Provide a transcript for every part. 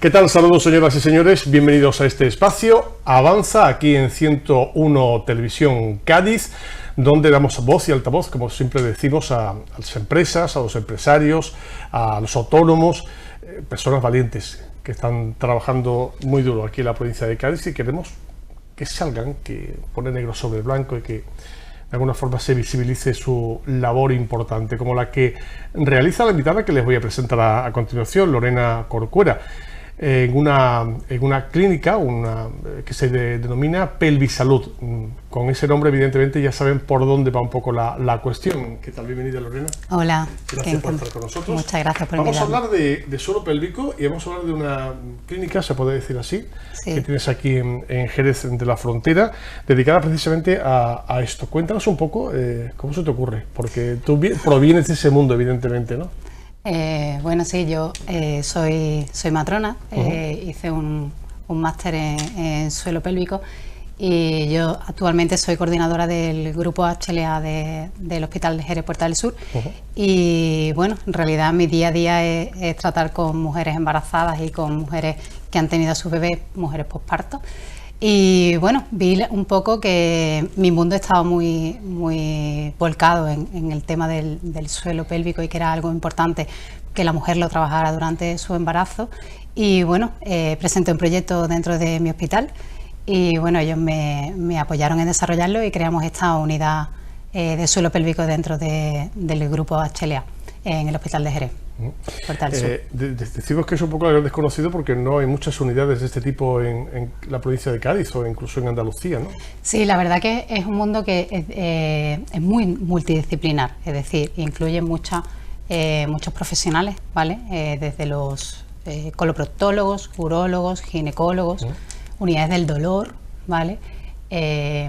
¿Qué tal? Saludos, señoras y señores, bienvenidos a este espacio. Avanza aquí en 101 Televisión Cádiz, donde damos voz y altavoz, como siempre decimos, a las empresas, a los empresarios, a los autónomos, personas valientes que están trabajando muy duro aquí en la provincia de Cádiz y queremos que salgan, que ponen negro sobre blanco y que de alguna forma se visibilice su labor importante, como la que realiza la invitada que les voy a presentar a continuación, Lorena Corcuera, en una clínica que se denomina Pelvisalud. Con ese nombre, evidentemente, ya saben por dónde va un poco la cuestión. ¿Qué tal? Bienvenida, Lorena. Hola. Gracias por estar con nosotros. Muchas gracias por invitarme. Vamos a hablar de suelo pélvico y vamos a hablar de una clínica, se puede decir así, sí, que tienes aquí en Jerez de la Frontera, dedicada precisamente a esto. Cuéntanos un poco cómo se te ocurre, porque tú provienes de ese mundo, evidentemente, ¿no? Bueno, sí, yo soy matrona, hice un máster en suelo pélvico y yo actualmente soy coordinadora del grupo HLA del Hospital de Jerez Puerta del Sur. Y bueno, en realidad mi día a día es tratar con mujeres embarazadas y con mujeres que han tenido a sus bebés, mujeres posparto. Y bueno, vi un poco que mi mundo estaba muy volcado en el tema del suelo pélvico y que era algo importante que la mujer lo trabajara durante su embarazo. Y bueno, presenté un proyecto dentro de mi hospital y bueno, ellos me apoyaron en desarrollarlo y creamos esta unidad de suelo pélvico dentro del grupo HLA en el Hospital de Jerez. Decimos que es un poco algo desconocido porque no hay muchas unidades de este tipo en la provincia de Cádiz o incluso en Andalucía, ¿no? Sí, la verdad que es un mundo que es muy multidisciplinar, es decir, incluye muchos profesionales, ¿vale? Desde los coloproctólogos, urólogos, ginecólogos, unidades del dolor, ¿vale?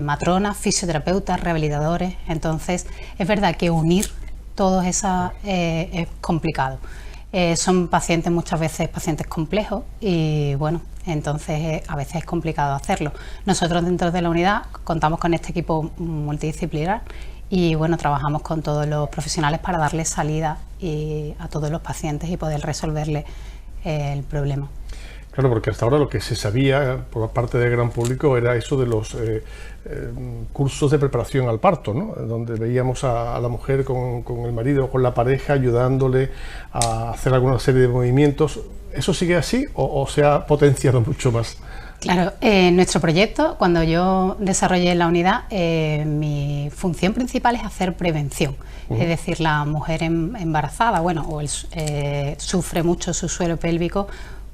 Matronas, fisioterapeutas, rehabilitadores. Entonces, es verdad que unir todos esas es complicado. Son pacientes, muchas veces pacientes complejos y bueno, entonces a veces es complicado hacerlo. Nosotros dentro de la unidad contamos con este equipo multidisciplinar y bueno, trabajamos con todos los profesionales para darle salida a todos los pacientes y poder resolverle el problema. Claro, porque hasta ahora lo que se sabía por parte del gran público era eso de los cursos de preparación al parto, ¿no? Donde veíamos a la mujer con el marido, con la pareja, ayudándole a hacer alguna serie de movimientos. ¿Eso sigue así o se ha potenciado mucho más? Claro, nuestro proyecto, cuando yo desarrollé la unidad, mi función principal es hacer prevención. Es decir, la mujer embarazada, bueno, sufre mucho su suelo pélvico,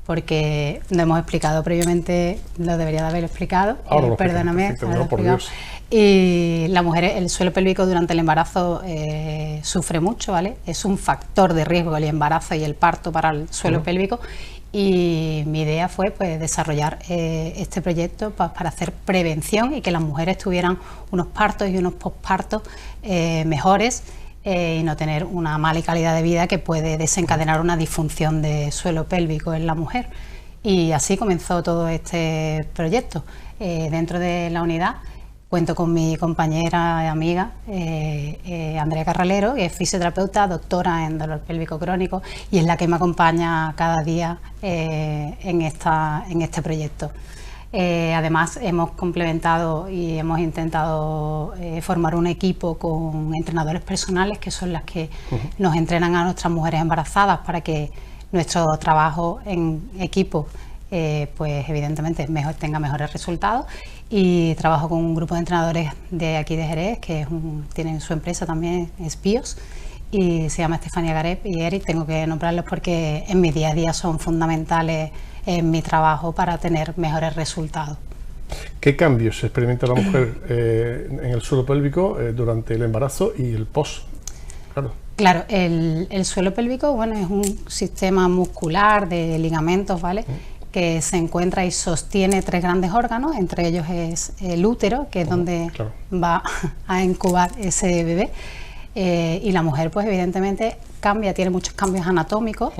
porque lo hemos explicado previamente, lo debería de haber explicado, perdóname. Y la mujer, el suelo pélvico durante el embarazo sufre mucho, ¿vale? Es un factor de riesgo el embarazo y el parto para el suelo pélvico. Y mi idea fue pues desarrollar este proyecto para hacer prevención y que las mujeres tuvieran unos partos y unos pospartos mejores, y no tener una mala calidad de vida que puede desencadenar una disfunción de suelo pélvico en la mujer. Y así comenzó todo este proyecto. Dentro de la unidad cuento con mi compañera y amiga Andrea Carralero, que es fisioterapeuta, doctora en dolor pélvico crónico y es la que me acompaña cada día en este proyecto. Además hemos complementado y hemos intentado formar un equipo con entrenadores personales que son las que nos entrenan a nuestras mujeres embarazadas para que nuestro trabajo en equipo pues evidentemente tenga mejores resultados. Y trabajo con un grupo de entrenadores de aquí de Jerez que tienen su empresa también, es BIOS, y se llama Estefanía Gareb y Eric. Tengo que nombrarlos porque en mi día a día son fundamentales en mi trabajo para tener mejores resultados. ¿Qué cambios experimenta la mujer en el suelo pélvico durante el embarazo y el post? Claro, el suelo pélvico, bueno, es un sistema muscular de ligamentos, ¿vale? Que se encuentra y sostiene 3 grandes órganos, entre ellos es el útero, que es donde va a incubar ese bebé. Y la mujer, pues evidentemente cambia, tiene muchos cambios anatómicos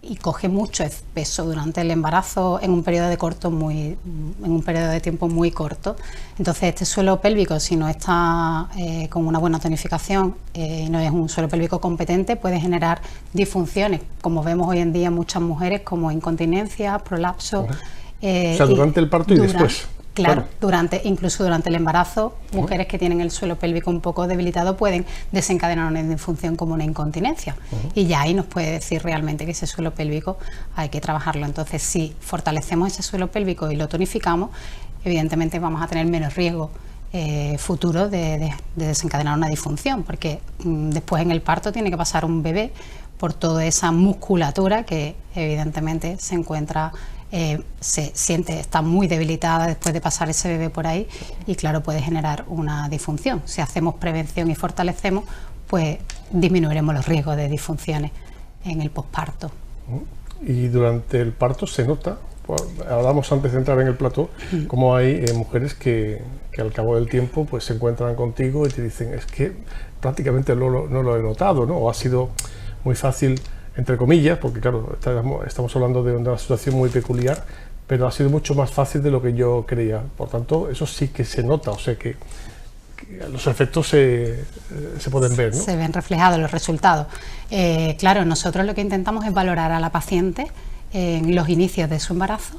y coge mucho peso durante el embarazo en un periodo de tiempo muy corto. Entonces este suelo pélvico, si no está con una buena tonificación y no es un suelo pélvico competente, puede generar disfunciones, como vemos hoy en día en muchas mujeres, como incontinencia, prolapso. O sea, durante el parto y después. Claro, incluso durante el embarazo, mujeres que tienen el suelo pélvico un poco debilitado pueden desencadenar una disfunción como una incontinencia. Y ya ahí nos puede decir realmente que ese suelo pélvico hay que trabajarlo. Entonces, si fortalecemos ese suelo pélvico y lo tonificamos, evidentemente vamos a tener menos riesgo futuro de desencadenar una disfunción, porque después en el parto tiene que pasar un bebé por toda esa musculatura que evidentemente se encuentra, está muy debilitada después de pasar ese bebé por ahí, y claro, puede generar una disfunción. Si hacemos prevención y fortalecemos, pues disminuiremos los riesgos de disfunciones en el posparto. Y durante el parto se nota, hablamos antes de entrar en el plató, como hay mujeres que al cabo del tiempo pues se encuentran contigo y te dicen, es que prácticamente no lo he notado, ¿no? O ha sido muy fácil, entre comillas, porque claro, estamos hablando de una situación muy peculiar, pero ha sido mucho más fácil de lo que yo creía. Por tanto, eso sí que se nota, o sea que los efectos se pueden ver, ¿no? Se ven reflejados los resultados. Claro, nosotros lo que intentamos es valorar a la paciente en los inicios de su embarazo.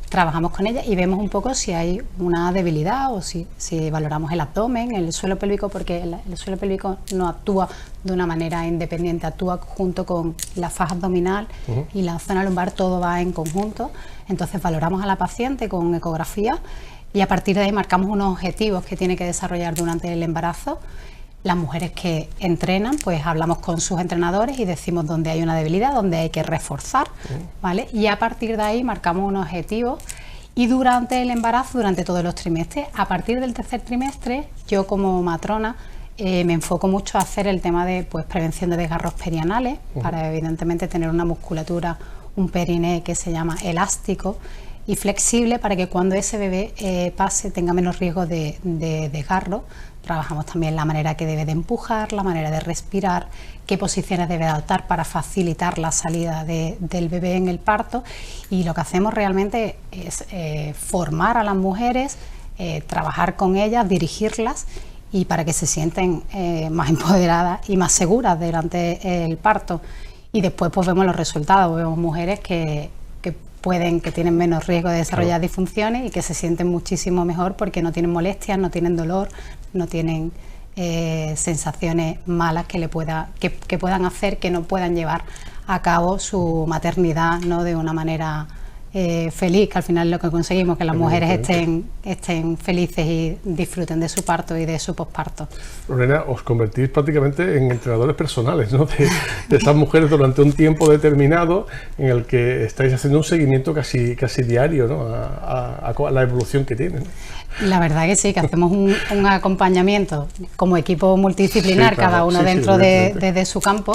Trabajamos con ella y vemos un poco si hay una debilidad o si valoramos el abdomen, el suelo pélvico, porque el suelo pélvico no actúa de una manera independiente, actúa junto con la faja abdominal y la zona lumbar, todo va en conjunto. Entonces valoramos a la paciente con ecografía y a partir de ahí marcamos unos objetivos que tiene que desarrollar durante el embarazo. Las mujeres que entrenan, pues hablamos con sus entrenadores y decimos dónde hay una debilidad, dónde hay que reforzar, ¿vale? Y a partir de ahí marcamos unos objetivos, y durante el embarazo, durante todos los trimestres, a partir del tercer trimestre, yo como matrona me enfoco mucho a hacer el tema de prevención de desgarros perianales, para evidentemente tener una musculatura, un periné que se llama elástico y flexible, para que cuando ese bebé pase tenga menos riesgo de desgarro. Trabajamos también la manera que debe de empujar, la manera de respirar, qué posiciones debe adoptar para facilitar la salida del bebé en el parto, y lo que hacemos realmente es formar a las mujeres, trabajar con ellas, dirigirlas, y para que se sienten más empoderadas y más seguras durante el parto. Y después pues vemos los resultados, vemos mujeres que tienen menos riesgo de desarrollar disfunciones y que se sienten muchísimo mejor porque no tienen molestias, no tienen dolor, no tienen sensaciones malas que puedan hacer que no puedan llevar a cabo su maternidad, ¿no?, de una manera feliz, que al final lo que conseguimos, que las mujeres estén felices y disfruten de su parto y de su posparto. Lorena, os convertís prácticamente en entrenadores personales, ¿no?, de estas mujeres durante un tiempo determinado en el que estáis haciendo un seguimiento casi diario, ¿no?, a la evolución que tienen. La verdad que sí, que hacemos un acompañamiento como equipo multidisciplinar, claro, cada uno dentro de su campo.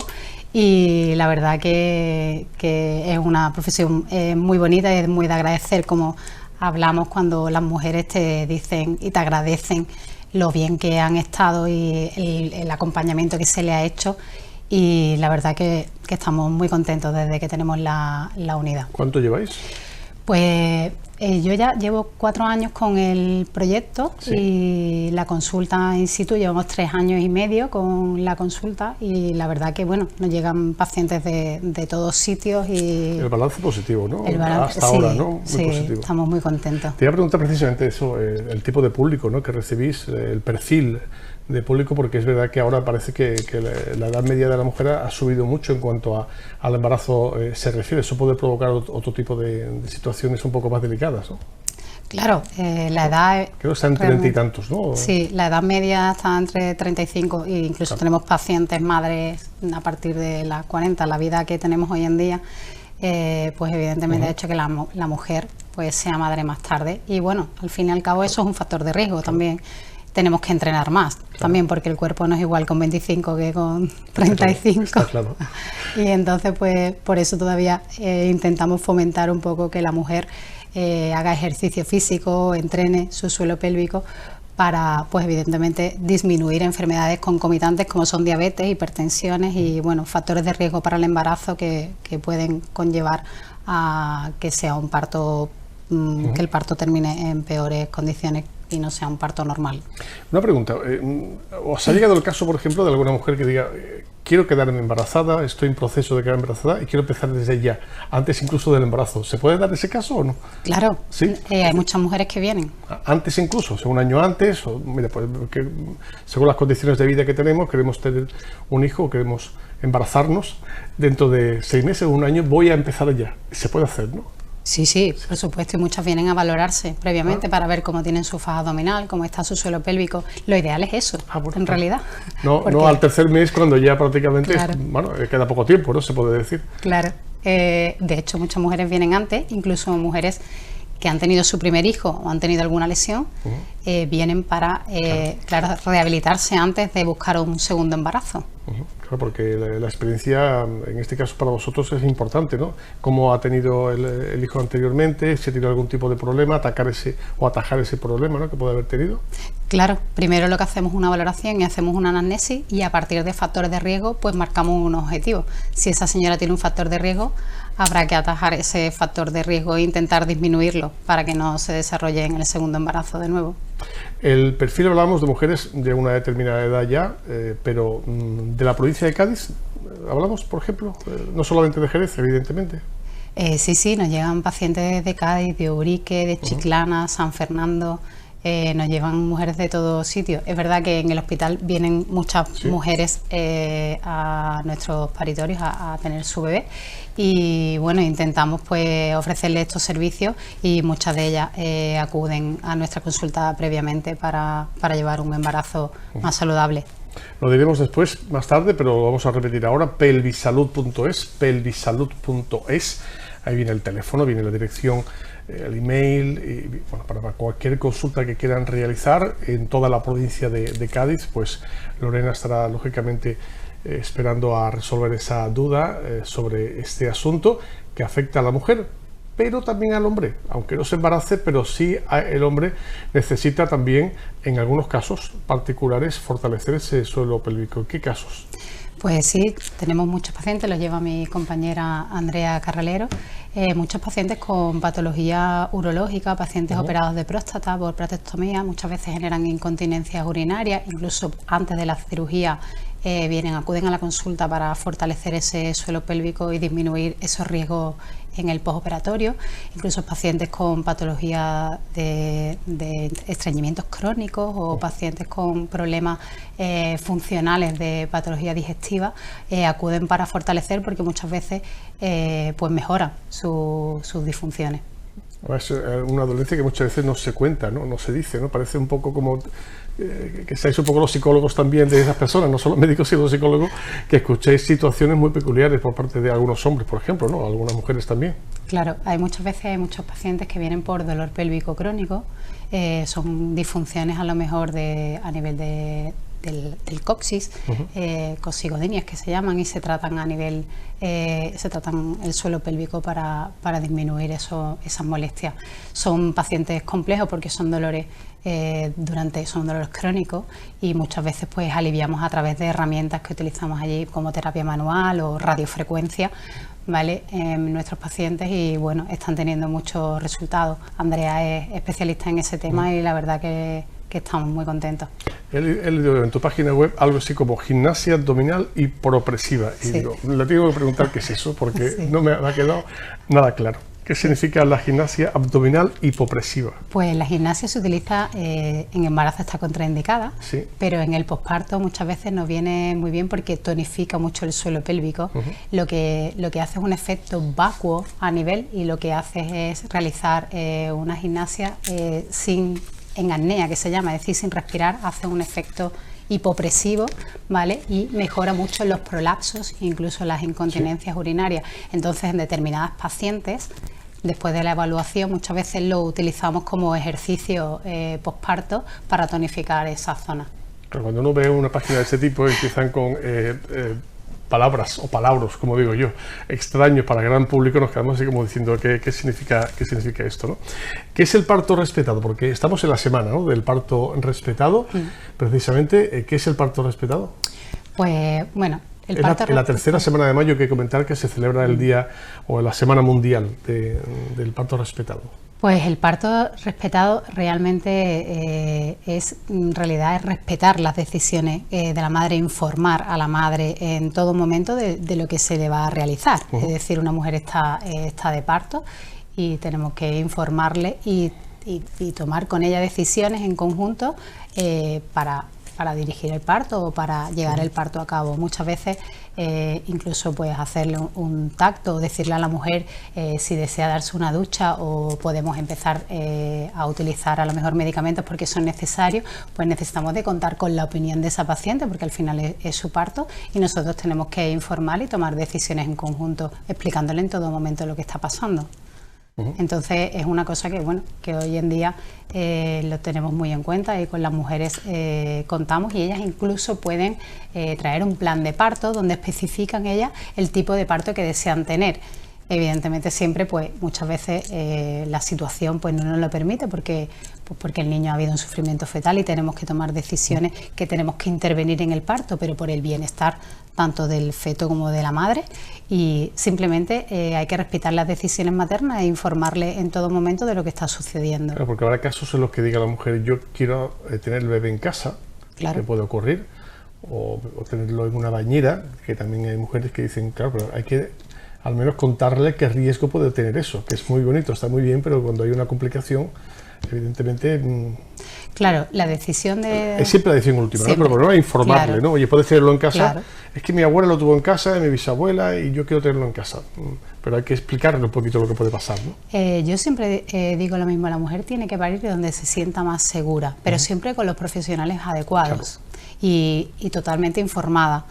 Y la verdad que es una profesión muy bonita y es muy de agradecer, como hablamos cuando las mujeres te dicen y te agradecen lo bien que han estado y el acompañamiento que se le ha hecho. Y la verdad que estamos muy contentos desde que tenemos la unidad. ¿Cuánto lleváis? Pues yo ya llevo 4 años con el proyecto, y la consulta in situ llevamos 3 años y medio con la consulta, y la verdad que bueno, nos llegan pacientes de todos sitios y... El balance positivo, ¿no? Hasta ahora, ¿no? Muy positivo. Estamos muy contentos. Te iba a preguntar precisamente eso, el tipo de público, ¿no?, que recibís, el perfil de público, porque es verdad que ahora parece que la edad media de la mujer ha subido mucho en cuanto al embarazo se refiere. Eso puede provocar otro tipo de situaciones un poco más delicadas, ¿no? Claro, la edad... Creo que está entre 20 y tantos, ¿no? Sí, la edad media está entre 35 e incluso tenemos pacientes madres a partir de las 40. La vida que tenemos hoy en día, pues evidentemente ha hecho que la mujer pues sea madre más tarde, y bueno, al fin y al cabo eso es un factor de riesgo también. Tenemos que entrenar más también, porque el cuerpo no es igual con 25 que con 35. Está claro. Y entonces, pues por eso todavía intentamos fomentar un poco que la mujer haga ejercicio físico, entrene su suelo pélvico, para, pues evidentemente, disminuir enfermedades concomitantes como son diabetes, hipertensiones y, bueno, factores de riesgo para el embarazo que pueden conllevar a que sea un parto, que el parto termine en peores condiciones y no sea un parto normal. Una pregunta, ¿os ha llegado el caso, por ejemplo, de alguna mujer que diga quiero quedarme embarazada, estoy en proceso de quedar embarazada y quiero empezar desde ya, antes incluso del embarazo? ¿Se puede dar ese caso o no? Claro, ¿Sí? Hay muchas mujeres que vienen. Antes incluso, o sea, un año antes, o mira, pues que, según las condiciones de vida que tenemos, queremos tener un hijo, queremos embarazarnos, dentro de 6 meses o un año voy a empezar ya. Se puede hacer, ¿no? Sí, sí, por supuesto, y muchas vienen a valorarse previamente para ver cómo tienen su faja abdominal, cómo está su suelo pélvico. Lo ideal es eso, bueno, en realidad. No, Porque, no al tercer mes, cuando ya prácticamente, claro, bueno, queda poco tiempo, ¿no? Se puede decir. Claro. De hecho, muchas mujeres vienen antes, incluso mujeres que han tenido su primer hijo o han tenido alguna lesión, vienen para, claro, rehabilitarse antes de buscar un segundo embarazo. Claro, porque la experiencia, en este caso para vosotros, es importante, ¿no? Cómo ha tenido el hijo anteriormente, si ha tenido algún tipo de problema, atajar ese problema, ¿no?, que puede haber tenido. Claro, primero lo que hacemos es una valoración y hacemos una anamnesis y a partir de factores de riesgo pues marcamos unos objetivos. Si esa señora tiene un factor de riesgo, habrá que atajar ese factor de riesgo e intentar disminuirlo para que no se desarrolle en el segundo embarazo de nuevo. El perfil, hablamos de mujeres de una determinada edad ya, pero de la provincia de Cádiz, hablamos, por ejemplo, no solamente de Jerez, evidentemente. Sí, nos llegan pacientes de Cádiz, de Ubrique, de Chiclana, San Fernando. Nos llevan mujeres de todos sitios. Es verdad que en el hospital vienen muchas mujeres a nuestros paritorios a tener su bebé y bueno, intentamos pues ofrecerles estos servicios y muchas de ellas acuden a nuestra consulta previamente para llevar un embarazo más saludable. Lo diremos después, más tarde, pero lo vamos a repetir ahora: pelvisalud.es. Ahí viene el teléfono, viene la dirección, el email, y bueno, para cualquier consulta que quieran realizar en toda la provincia de Cádiz, pues Lorena estará lógicamente esperando a resolver esa duda sobre este asunto que afecta a la mujer, pero también al hombre, aunque no se embarace, pero sí el hombre necesita también, en algunos casos particulares, fortalecer ese suelo pélvico. ¿En qué casos? Pues sí, tenemos muchos pacientes, los lleva mi compañera Andrea Carralero, muchos pacientes con patología urológica, pacientes operados de próstata por prostatectomía, muchas veces generan incontinencias urinarias, incluso antes de la cirugía acuden a la consulta para fortalecer ese suelo pélvico y disminuir esos riesgos en el postoperatorio, incluso pacientes con patología de estreñimientos crónicos o pacientes con problemas funcionales de patología digestiva acuden para fortalecer porque muchas veces pues mejoran sus disfunciones. Es una dolencia que muchas veces no se cuenta, no se dice, ¿no? Parece un poco como que seáis un poco los psicólogos también de esas personas, no solo médicos sino psicólogos, que escuchéis situaciones muy peculiares por parte de algunos hombres, por ejemplo, ¿no? Algunas mujeres también. Claro, hay muchas muchos pacientes que vienen por dolor pélvico crónico, son disfunciones a lo mejor a nivel del coxis, cosigodinias que se llaman, y se tratan a nivel, se tratan el suelo pélvico para disminuir esas molestias. Son pacientes complejos porque son dolores son dolores crónicos y muchas veces pues aliviamos a través de herramientas que utilizamos allí como terapia manual o radiofrecuencia, ¿vale? Nuestros pacientes, y bueno, están teniendo muchos resultados. Andrea es especialista en ese tema y la verdad que estamos muy contentos. Él dio en tu página web algo así como gimnasia abdominal hipopresiva. Y digo, le tengo que preguntar qué es eso porque no me ha quedado nada claro. ¿Qué significa la gimnasia abdominal hipopresiva? Pues la gimnasia se utiliza en embarazo, está contraindicada, pero en el posparto muchas veces nos viene muy bien porque tonifica mucho el suelo pélvico. Lo que hace es un efecto vacuo a nivel y lo que hace es realizar una gimnasia en apnea, que se llama, es decir, sin respirar, hace un efecto hipopresivo, ¿vale? Y mejora mucho los prolapsos, incluso las incontinencias urinarias. Entonces, en determinadas pacientes, después de la evaluación, muchas veces lo utilizamos como ejercicio posparto para tonificar esa zona. Pero cuando uno ve una página de ese tipo, empiezan con palabras o palabras, como digo yo, extraños para el gran público, nos quedamos así como diciendo qué significa esto, ¿no? ¿Qué es el parto respetado? Porque estamos en la semana, ¿no?, del parto respetado. Precisamente, ¿qué es el parto respetado? Pues bueno, en la tercera semana de mayo hay que comentar que se celebra el día o la Semana Mundial del Parto Respetado. Pues el parto respetado realmente es respetar las decisiones de la madre, informar a la madre en todo momento de lo que se le va a realizar. Es decir, una mujer está de parto y tenemos que informarle y tomar con ella decisiones en conjunto para dirigir el parto o para llegar el parto a cabo. Muchas veces incluso pues hacerle un tacto o decirle a la mujer si desea darse una ducha o podemos empezar a utilizar a lo mejor medicamentos porque son necesarios, pues necesitamos de contar con la opinión de esa paciente porque al final es su parto y nosotros tenemos que informar y tomar decisiones en conjunto explicándole en todo momento lo que está pasando. Entonces es una cosa que hoy en día lo tenemos muy en cuenta y con las mujeres contamos y ellas incluso pueden traer un plan de parto donde especifican ellas el tipo de parto que desean tener. Evidentemente siempre pues muchas veces la situación pues no nos lo permite porque el niño ha habido un sufrimiento fetal y tenemos que tomar decisiones que tenemos que intervenir en el parto, pero por el bienestar tanto del feto como de la madre y simplemente hay que respetar las decisiones maternas e informarle en todo momento de lo que está sucediendo. Claro, porque habrá casos en los que diga la mujer yo quiero tener el bebé en casa, claro, que puede ocurrir, o tenerlo en una bañera, que también hay mujeres que dicen claro, pero hay que al menos contarle qué riesgo puede tener eso, que es muy bonito, está muy bien, pero cuando hay una complicación, evidentemente... Claro, la decisión de... Es siempre la decisión última, ¿no? Pero bueno, informarle, claro, ¿no? Oye, puedes tenerlo en casa, claro, es que mi abuela lo tuvo en casa, mi bisabuela, y yo quiero tenerlo en casa. Pero hay que explicarle un poquito lo que puede pasar, ¿no? Yo siempre digo lo mismo, la mujer tiene que parir donde se sienta más segura, pero siempre con los profesionales adecuados, claro, y totalmente informada.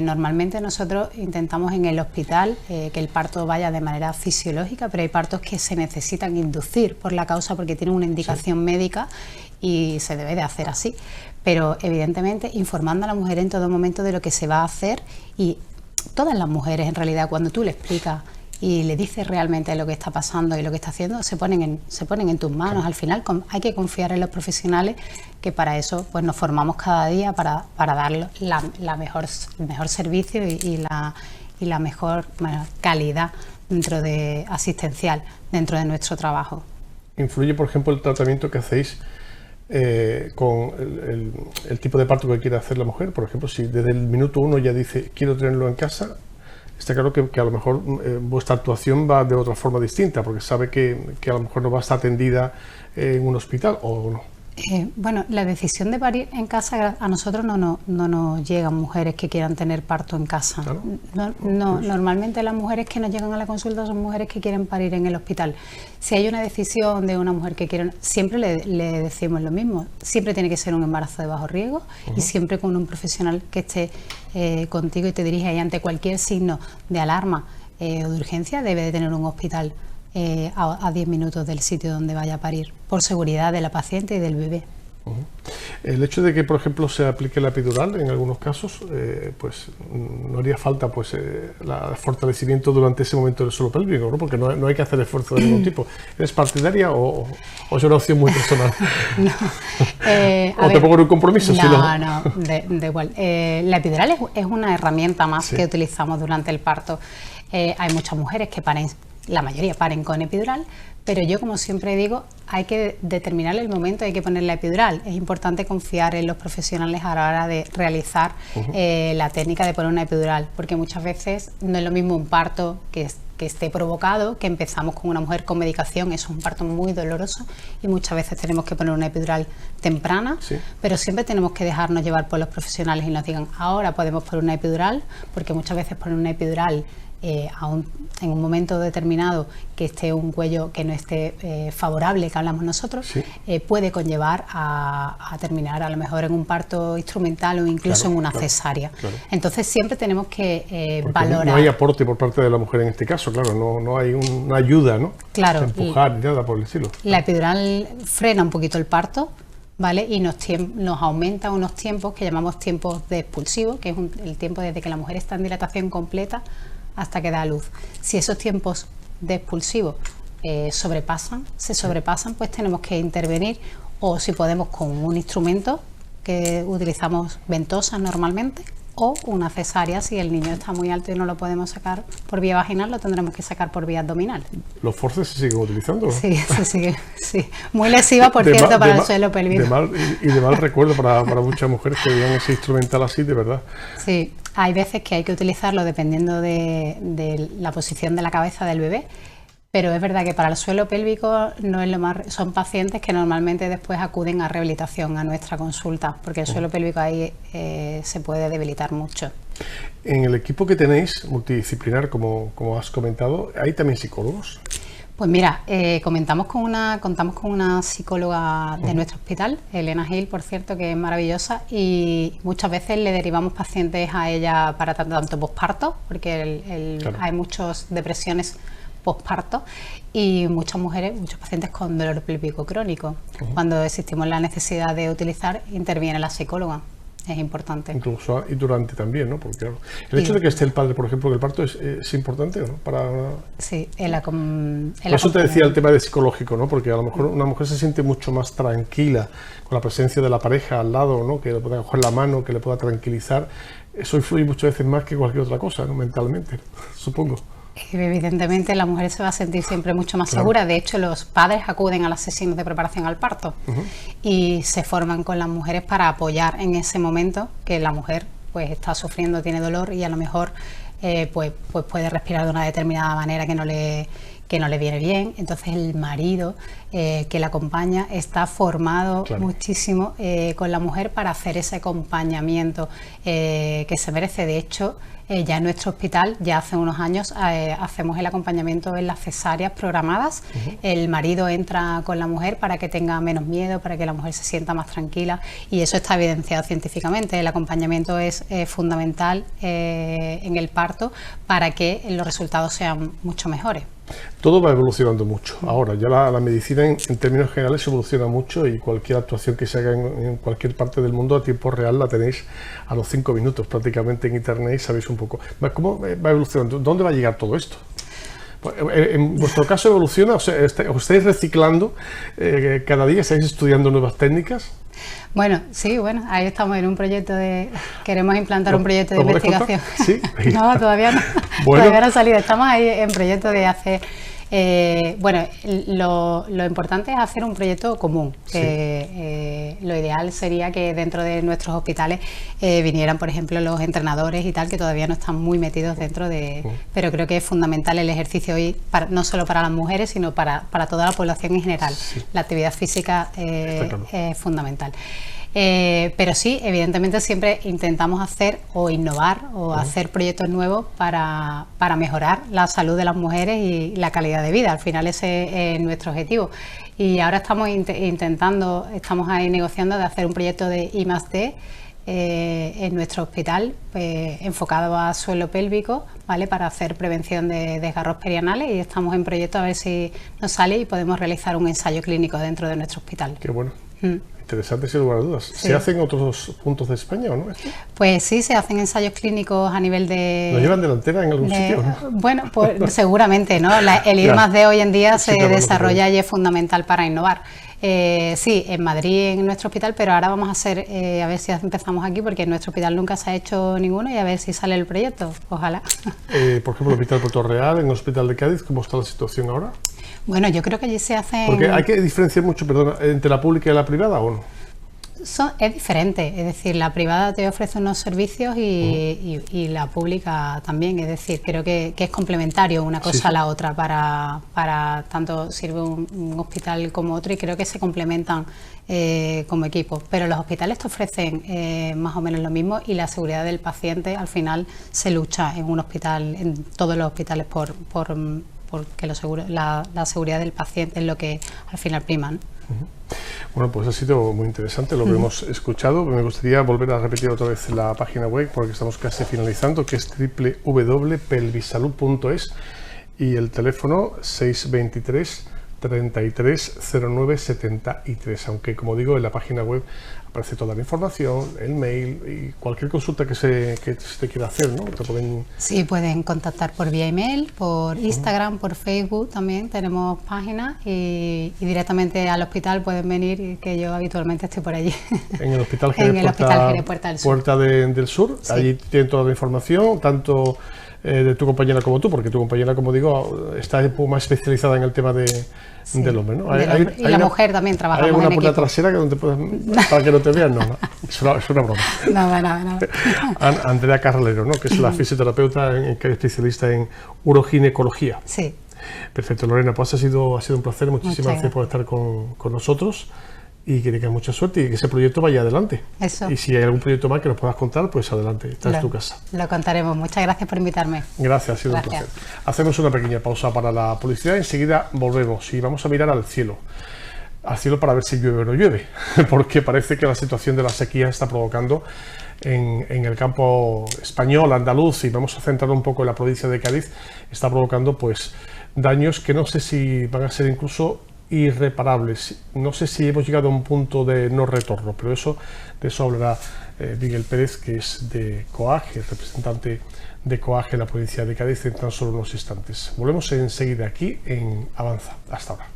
Normalmente nosotros intentamos en el hospital que el parto vaya de manera fisiológica, pero hay partos que se necesitan inducir por la causa porque tienen una indicación médica y se debe de hacer así. Pero evidentemente informando a la mujer en todo momento de lo que se va a hacer y todas las mujeres en realidad cuando tú le explicas y le dices realmente lo que está pasando y lo que está haciendo, se ponen en tus manos. Al final hay que confiar en los profesionales que para eso pues nos formamos cada día para dar el mejor servicio y la mejor calidad asistencial dentro de nuestro trabajo. ¿Influye, por ejemplo, el tratamiento que hacéis con el tipo de parto que quiere hacer la mujer? Por ejemplo, si desde el minuto 1 ya dice quiero tenerlo en casa, está claro que a lo mejor vuestra actuación va de otra forma distinta, porque sabe que a lo mejor no va a estar atendida en un hospital o no. Bueno, la decisión de parir en casa a nosotros no nos llegan mujeres que quieran tener parto en casa. ¿Claro? No, normalmente las mujeres que nos llegan a la consulta son mujeres que quieren parir en el hospital. Si hay una decisión de una mujer que quiere, siempre le decimos lo mismo, siempre tiene que ser un embarazo de bajo riesgo y siempre con un profesional que esté contigo y te dirija y ante cualquier signo de alarma o de urgencia debe de tener un hospital a 10 minutos del sitio donde vaya a parir, por seguridad de la paciente y del bebé. El hecho de que, por ejemplo, se aplique la epidural en algunos casos, pues no haría falta pues el fortalecimiento durante ese momento del suelo pélvico, ¿no? Porque no hay que hacer esfuerzo de ningún tipo. ¿Eres partidaria o es una opción muy personal? No. ¿O te pongo en un compromiso? No, de igual. La epidural es una herramienta más que utilizamos durante el parto. Hay muchas mujeres que paren, la mayoría paren con epidural, pero yo, como siempre digo, hay que determinar el momento, hay que poner la epidural. Es importante confiar en los profesionales a la hora de realizar la técnica de poner una epidural, porque muchas veces no es lo mismo un parto que esté provocado, que empezamos con una mujer con medicación, eso es un parto muy doloroso y muchas veces tenemos que poner una epidural temprana, pero siempre tenemos que dejarnos llevar por los profesionales y nos digan, ahora podemos poner una epidural, porque muchas veces poner una epidural en un momento determinado que esté un cuello que no esté favorable, que hablamos nosotros, puede conllevar a terminar a lo mejor en un parto instrumental o incluso en una cesárea. Entonces siempre tenemos que valorar. No hay aporte por parte de la mujer en este caso, claro, no hay una ayuda, ¿no? Claro. Empujar ni nada por el estilo. La epidural frena un poquito el parto, ¿vale? Y nos aumenta unos tiempos que llamamos tiempos de expulsivo, que es el tiempo desde que la mujer está en dilatación completa hasta que da a luz. Si esos tiempos de expulsivo se sobrepasan, pues tenemos que intervenir, o si podemos con un instrumento que utilizamos ventosas normalmente, o una cesárea. Si el niño está muy alto y no lo podemos sacar por vía vaginal, lo tendremos que sacar por vía abdominal. ¿Los forceps se siguen utilizando? Sí, se sigue, sí. Muy lesiva, por cierto, para el suelo pélvico. De mal recuerdo para muchas mujeres que vean ese instrumental así, de verdad. Sí, hay veces que hay que utilizarlo dependiendo de la posición de la cabeza del bebé. Pero es verdad que para el suelo pélvico no es lo más. Son pacientes que normalmente después acuden a rehabilitación, a nuestra consulta, porque el suelo pélvico ahí se puede debilitar mucho. En el equipo que tenéis, multidisciplinar, como has comentado, ¿hay también psicólogos? Pues mira, contamos con una psicóloga de nuestro hospital, Elena Gil, por cierto, que es maravillosa, y muchas veces le derivamos pacientes a ella para tanto posparto, porque claro, hay muchas depresiones posparto, y muchas mujeres, muchos pacientes con dolor pélvico crónico. Cuando existimos la necesidad de utilizar, interviene la psicóloga. Es importante. Incluso y durante también, ¿no? Porque claro, el hecho de que esté el padre, por ejemplo, que el parto es importante, ¿no? Sí, por eso te decía el tema de psicológico, ¿no? Porque a lo mejor una mujer se siente mucho más tranquila con la presencia de la pareja al lado, ¿no? Que le pueda coger la mano, que le pueda tranquilizar. Eso influye muchas veces más que cualquier otra cosa, ¿no? Mentalmente, supongo. Evidentemente la mujer se va a sentir siempre mucho más segura. De hecho, los padres acuden a las sesiones de preparación al parto y se forman con las mujeres para apoyar en ese momento que la mujer pues está sufriendo, tiene dolor, y a lo mejor pues puede respirar de una determinada manera que no le viene bien. Entonces el marido que la acompaña está formado muchísimo con la mujer para hacer ese acompañamiento que se merece. De hecho, ya en nuestro hospital, ya hace unos años, hacemos el acompañamiento en las cesáreas programadas. El marido entra con la mujer para que tenga menos miedo, para que la mujer se sienta más tranquila, y eso está evidenciado científicamente. El acompañamiento es fundamental en el parto para que los resultados sean mucho mejores. Todo va evolucionando mucho. Ahora ya la medicina en términos generales evoluciona mucho, y cualquier actuación que se haga en cualquier parte del mundo a tiempo real la tenéis a los 5 minutos prácticamente en internet, y sabéis un poco. ¿Cómo va evolucionando? ¿Dónde va a llegar todo esto? En vuestro caso evoluciona, o sea, ¿os estáis reciclando cada día? ¿Estáis estudiando nuevas técnicas? Bueno, sí, ahí estamos en un proyecto queremos implantar un proyecto de investigación. ¿Sí? No, todavía no. Bueno. Todavía no ha salido. Estamos ahí en proyecto de hacer. Lo importante es hacer un proyecto común. Lo ideal sería que dentro de nuestros hospitales vinieran, por ejemplo, los entrenadores y tal, que todavía no están muy metidos dentro de. Pero creo que es fundamental el ejercicio hoy, no solo para las mujeres, sino para toda la población en general. Sí. La actividad física es fundamental. Pero sí, evidentemente siempre intentamos hacer o innovar o hacer proyectos nuevos para mejorar la salud de las mujeres y la calidad de vida. Al final ese es nuestro objetivo. Y ahora estamos estamos ahí negociando de hacer un proyecto de I+D en nuestro hospital enfocado a suelo pélvico, ¿vale? Para hacer prevención de desgarros perianales, y estamos en proyecto a ver si nos sale y podemos realizar un ensayo clínico dentro de nuestro hospital. Qué bueno. Interesante, sin lugar a dudas. Sí. ¿Se hace en otros puntos de España o no? Pues sí, se hacen ensayos clínicos a nivel de... ¿Lo llevan delantera en algún sitio? ¿No? Bueno, pues seguramente, ¿no? El I+D hoy en día se desarrolla y es fundamental para innovar. Sí, en Madrid, en nuestro hospital, pero ahora vamos a hacer, a ver si empezamos aquí, porque en nuestro hospital nunca se ha hecho ninguno, y a ver si sale el proyecto, ojalá. Por ejemplo, el Hospital Puerto Real, en el Hospital de Cádiz, ¿cómo está la situación ahora? Bueno, yo creo que allí se hacen... Porque hay que diferenciar mucho, perdona, entre la pública y la privada, ¿o no? Es diferente, es decir, la privada te ofrece unos servicios y la pública también, es decir, creo que es complementario una cosa a la otra, para tanto sirve un hospital como otro, y creo que se complementan como equipo. Pero los hospitales te ofrecen más o menos lo mismo, y la seguridad del paciente al final se lucha en un hospital, en todos los hospitales, porque la seguridad del paciente es lo que al final prima, ¿no? Bueno, pues ha sido muy interesante lo que hemos escuchado. Me gustaría volver a repetir otra vez la página web, porque estamos casi finalizando, que es www.pelvisalud.es, y el teléfono 623 330973, aunque como digo en la página web aparece toda la información, el mail y cualquier consulta que se te quiera hacer, ¿no? Sí, pueden contactar por vía email, por Instagram, por Facebook también tenemos páginas y directamente al hospital pueden venir, que yo habitualmente estoy por allí. En el Hospital Jerez Puerta del Sur. Puerta del Sur, sí. Allí tienen toda la información, tanto de tu compañera como tú, porque tu compañera, como digo, está un poco más especializada en el tema del hombre, ¿no? Y la mujer también trabajamos en equipo. ¿Hay alguna puerta trasera que donde para que no te vean? No, es una broma. No. Andrea Carralero, ¿no? Que es la fisioterapeuta que es especialista en uroginecología. Sí. Perfecto, Lorena, pues ha sido un placer. Muchísimas gracias por estar con nosotros. Y que tengas mucha suerte y que ese proyecto vaya adelante. Eso. Y si hay algún proyecto más que nos puedas contar, pues adelante, esta es tu casa. Lo contaremos. Muchas gracias por invitarme. Gracias, ha sido un placer. Hacemos una pequeña pausa para la publicidad, enseguida volvemos y vamos a mirar al cielo para ver si llueve o no llueve, porque parece que la situación de la sequía está provocando en el campo español, andaluz, y vamos a centrar un poco en la provincia de Cádiz, está provocando pues daños que no sé si van a ser incluso irreparables. No sé si hemos llegado a un punto de no retorno, pero de eso hablará Miguel Pérez, que es de COAG, el representante de COAG en la provincia de Cádiz, en tan solo unos instantes. Volvemos enseguida aquí en Avanza. Hasta ahora.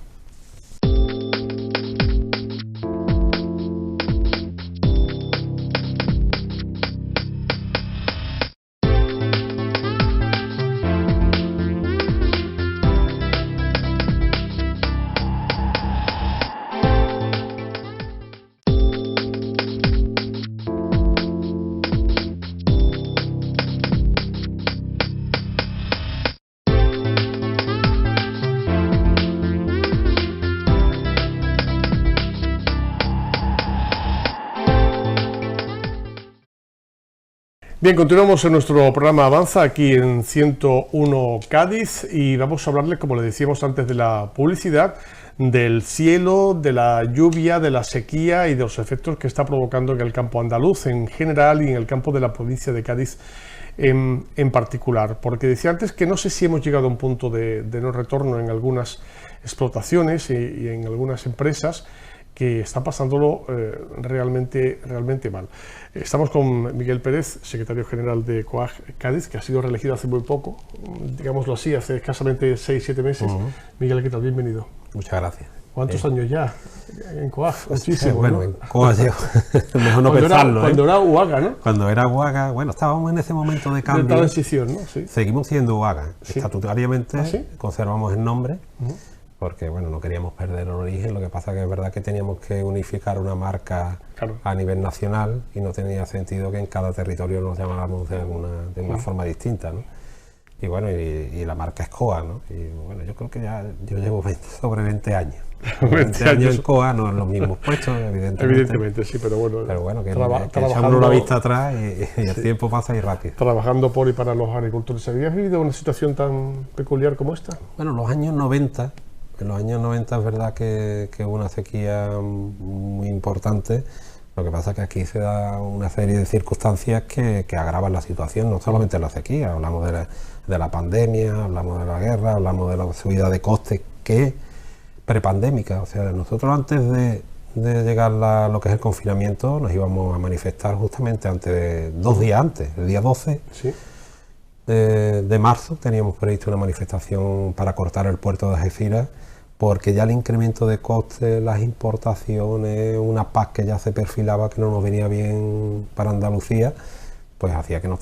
Bien, continuamos en nuestro programa Avanza aquí en 101 Cádiz y vamos a hablarle, como le decíamos antes de la publicidad, del cielo, de la lluvia, de la sequía y de los efectos que está provocando en el campo andaluz en general y en el campo de la provincia de Cádiz en particular. Porque decía antes que no sé si hemos llegado a un punto de no retorno en algunas explotaciones y en algunas empresas que están pasándolo realmente mal. Estamos con Miguel Pérez, secretario general de COAG Cádiz, que ha sido reelegido hace muy poco, digámoslo así, hace escasamente 6-7 meses. Miguel, ¿qué tal? Bienvenido. Muchas gracias. ¿Cuántos años ya en COAG? Muchísimo. Bueno, ¿no? en COAG llevo, mejor no pensarlo. Cuando era UAGA, ¿no? Cuando era UAGA, bueno, estábamos en ese momento de cambio. De transición, ¿no? Sí. Seguimos siendo UAGA. Sí. Estatutariamente conservamos el nombre. Porque bueno, no queríamos perder el origen, lo que pasa que es verdad que teníamos que unificar una marca a nivel nacional y no tenía sentido que en cada territorio nos llamáramos de una forma distinta, ¿no? Y bueno, y la marca es COA, ¿no? Y bueno, yo creo que yo llevo sobre 20 años. 20 años en COA, no en los mismos puestos, evidentemente. Evidentemente, sí, pero bueno, que echamos la vista atrás y el tiempo pasa y rápido. Trabajando por y para los agricultores. ¿Habías vivido una situación tan peculiar como esta? Bueno, en los años 90... En los años 90 es verdad que hubo una sequía muy importante. Lo que pasa es que aquí se da una serie de circunstancias que agravan la situación, no solamente la sequía, hablamos de la pandemia, hablamos de la guerra, hablamos de la subida de costes que prepandémica. O sea, nosotros antes de llegar a lo que es el confinamiento nos íbamos a manifestar justamente 2 días antes, el día 12 de marzo, teníamos previsto una manifestación para cortar el puerto de Algeciras, porque ya el incremento de costes, las importaciones, una PAC que ya se perfilaba que no nos venía bien para Andalucía, pues hacía que nos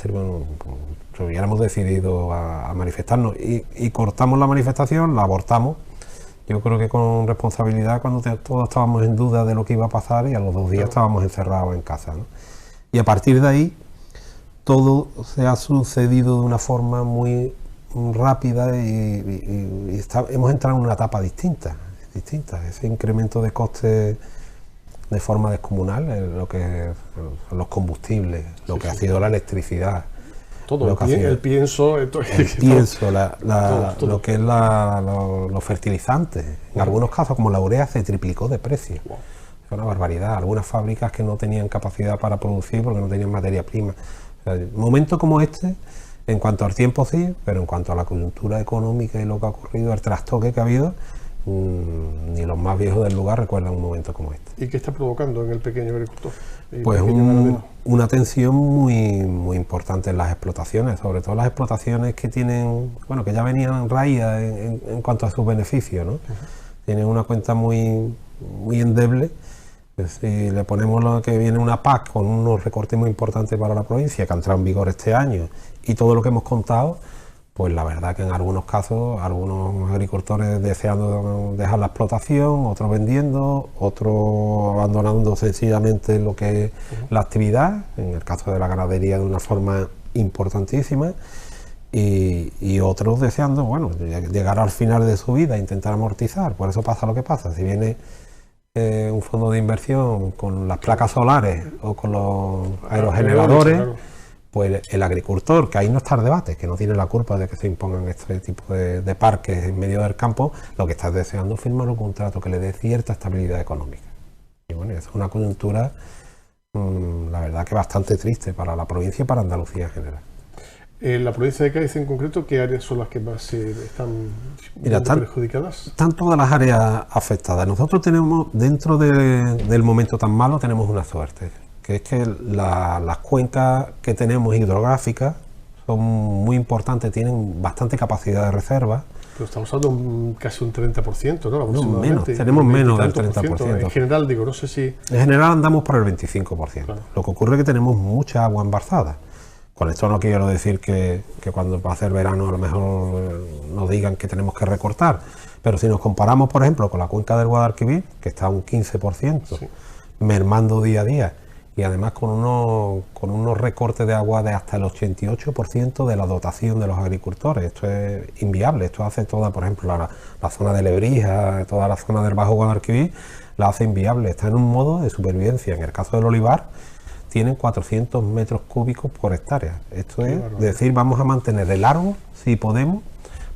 hubiéramos decidido a manifestarnos y cortamos la manifestación, la abortamos, yo creo que con responsabilidad, cuando todos estábamos en duda de lo que iba a pasar y a los 2 días estábamos encerrados en casa, ¿no? Y a partir de ahí todo se ha sucedido de una forma muy rápida y hemos entrado en una etapa distinta. Ese incremento de costes de forma descomunal, lo que son los combustibles, lo que ha sido la electricidad. Todo, el pienso, lo que es los fertilizantes. En algunos casos, como la urea, se triplicó de precio. Es una barbaridad. Algunas fábricas que no tenían capacidad para producir porque no tenían materia prima. O sea, momentos como este, en cuanto al tiempo sí, pero en cuanto a la coyuntura económica y lo que ha ocurrido, el trastoque que ha habido, ni los más viejos del lugar recuerdan un momento como este. ¿Y qué está provocando en el pequeño agricultor? Pues una tensión muy importante en las explotaciones, sobre todo las explotaciones que tienen, bueno, que ya venían raídas en cuanto a sus beneficios, ¿no? Tienen una cuenta muy endeble. Si le ponemos lo que viene una PAC con unos recortes muy importantes para la provincia que han entrado en vigor este año y todo lo que hemos contado, pues la verdad que en algunos casos, algunos agricultores deseando dejar la explotación, otros vendiendo, otros abandonando sencillamente lo que es la actividad, en el caso de la ganadería de una forma importantísima, y otros deseando, bueno, llegar al final de su vida, intentar amortizar. Por eso pasa lo que pasa. Si viene un fondo de inversión con las placas solares o con los aerogeneradores, pues el agricultor, que ahí no está el debate, que no tiene la culpa de que se impongan este tipo de parques en medio del campo, lo que está deseando es firmar un contrato que le dé cierta estabilidad económica. Y bueno, es una coyuntura, la verdad que bastante triste para la provincia y para Andalucía en general. En la provincia de Cádiz en concreto, ¿qué áreas son las que más están perjudicadas? Están todas las áreas afectadas. Nosotros tenemos, dentro del momento tan malo, tenemos una suerte, que es que las cuencas que tenemos hidrográficas son muy importantes, tienen bastante capacidad de reserva. Pero estamos hablando casi un 30%, ¿no? No, menos, tenemos menos del 30%. En general, digo, no sé si... En general andamos por el 25%. Claro. Lo que ocurre es que tenemos mucha agua embarzada. Con esto no quiero decir que cuando va a hacer verano a lo mejor nos digan que tenemos que recortar, pero si nos comparamos, por ejemplo, con la cuenca del Guadalquivir, que está a un 15%, sí, mermando día a día, y además con unos recortes de agua de hasta el 88% de la dotación de los agricultores. Esto es inviable. Esto hace toda, por ejemplo, la zona de Lebrija, toda la zona del Bajo Guadalquivir, la hace inviable. Está en un modo de supervivencia. En el caso del olivar, tienen 400 metros cúbicos por hectárea. Esto es decir, vamos a mantener el árbol, si podemos,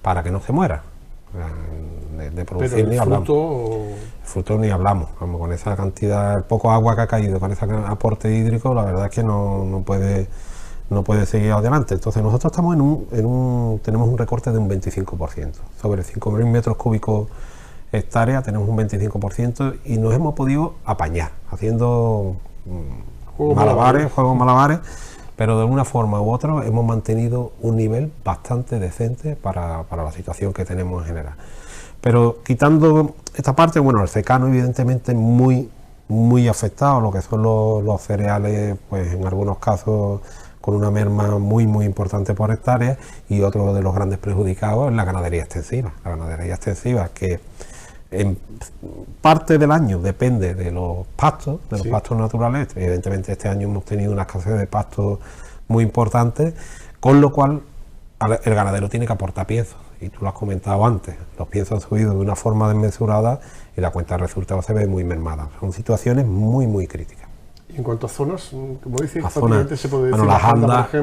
para que no se muera. De producir ni hablamos. El fruto ni hablamos. Vamos, con esa cantidad, el poco agua que ha caído, con ese aporte hídrico, la verdad es que no puede seguir adelante. Entonces nosotros estamos tenemos un recorte de un 25%. Sobre 5.000 metros cúbicos hectárea tenemos un 25% y nos hemos podido apañar haciendo juegos malabares, pero de una forma u otra hemos mantenido un nivel bastante decente para la situación que tenemos en general. Pero quitando esta parte, bueno, el secano evidentemente muy afectado, lo que son los cereales, pues en algunos casos con una merma muy importante por hectárea, y otro de los grandes perjudicados es la ganadería extensiva. La ganadería extensiva que en parte del año depende de los pastos, pastos naturales. Evidentemente este año hemos tenido una escasez de pastos muy importante, con lo cual el ganadero tiene que aportar piensos, y tú lo has comentado antes, los piensos han subido de una forma desmesurada y la cuenta de resultados se ve muy mermada. Son situaciones muy críticas. Y en cuanto a zonas, como dices, fácilmente se puede decir, bueno,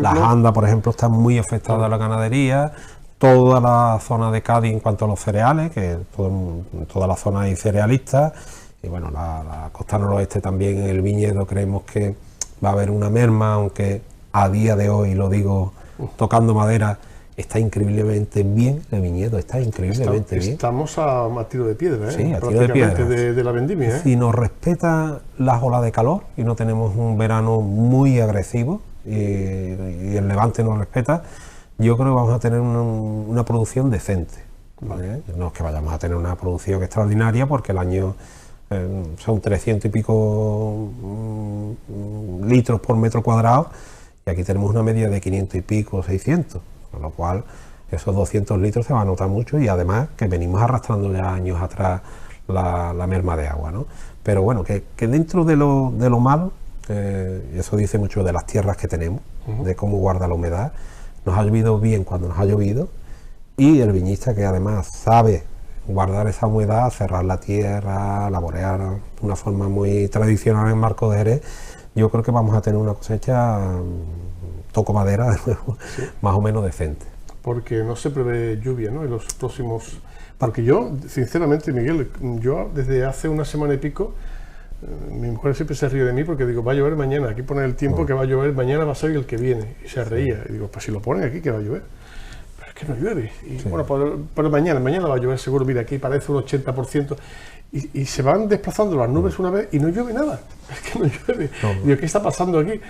las andas, por ejemplo, están muy afectadas a la ganadería. Toda la zona de Cádiz en cuanto a los cereales, que toda la zona hay cerealistas, y bueno, la costa noroeste también, en el viñedo creemos que va a haber una merma, aunque a día de hoy, lo digo tocando madera, está increíblemente bien el viñedo, está increíblemente bien. Estamos a tiro de piedra, ¿eh? Sí, a tiro de piedra. De la vendimia, ¿eh? Si nos respeta las olas de calor y no tenemos un verano muy agresivo, y el levante nos respeta, yo creo que vamos a tener una producción decente. ¿Vale? No es que vayamos a tener una producción extraordinaria, porque el año son 300 y pico litros por metro cuadrado, y aquí tenemos una media de 500 y pico, 600, con lo cual esos 200 litros se va a notar mucho, y además que venimos arrastrando ya años atrás la merma de agua, ¿no? Pero bueno, que dentro de lo malo, y eso dice mucho de las tierras que tenemos, de cómo guarda la humedad. Nos ha llovido bien cuando nos ha llovido, y el viñista, que además sabe guardar esa humedad, cerrar la tierra, laborear de una forma muy tradicional en marco de Jerez, yo creo que vamos a tener una cosecha, toco madera de nuevo, ¿sí?, más o menos decente. Porque no se prevé lluvia, ¿no?, en los próximos... Porque yo, sinceramente, Miguel, yo desde hace una semana y pico, mi mujer siempre se ríe de mí porque digo, va a llover mañana, aquí pone el tiempo que va a llover, mañana va a ser el que viene, y se reía, y digo, pues si lo ponen aquí, que va a llover. Pero es que no llueve. Y bueno, por mañana va a llover seguro. Mira, aquí parece un 80%. Y se van desplazando las nubes una vez y no llueve nada. Es que no llueve. Digo, ¿qué está pasando aquí?